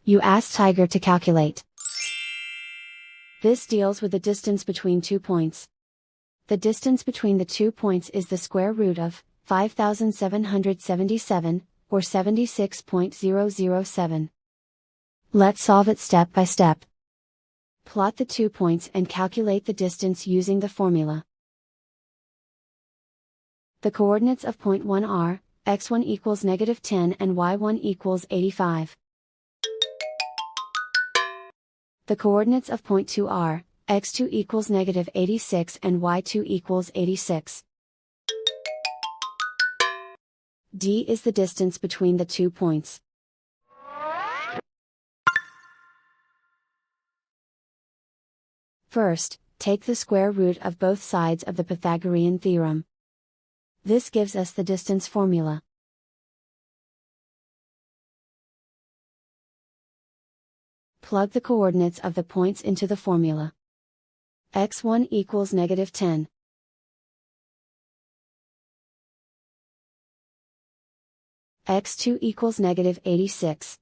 You ask Tiger to calculate. This deals with the distance between 2 points. The distance between the 2 points is the square root of 5777, or 76.007. Let's solve it step by step. Plot the 2 points and calculate the distance using the formula. The coordinates of point 1 are, x1 equals -10 and y1 equals 85. The coordinates of point 2 are, x2 equals -86 and y2 equals 86. D is the distance between the 2 points. First, take the square root of both sides of the Pythagorean theorem. This gives us the distance formula. Plug the coordinates of the points into the formula. x1 equals -10. x2 equals -86.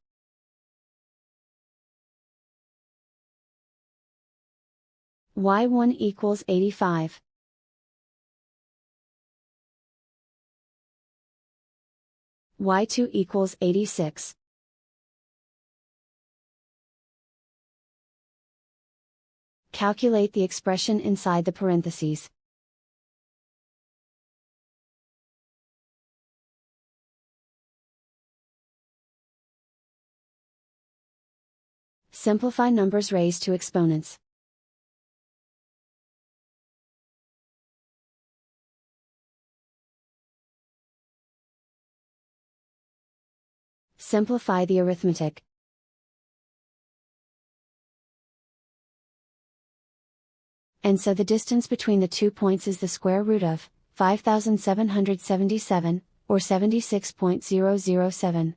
y1 equals 85. y2 equals 86. Calculate the expression inside the parentheses. Simplify numbers raised to exponents. Simplify the arithmetic. And so the distance between the 2 points is the square root of 5777, or 76.007.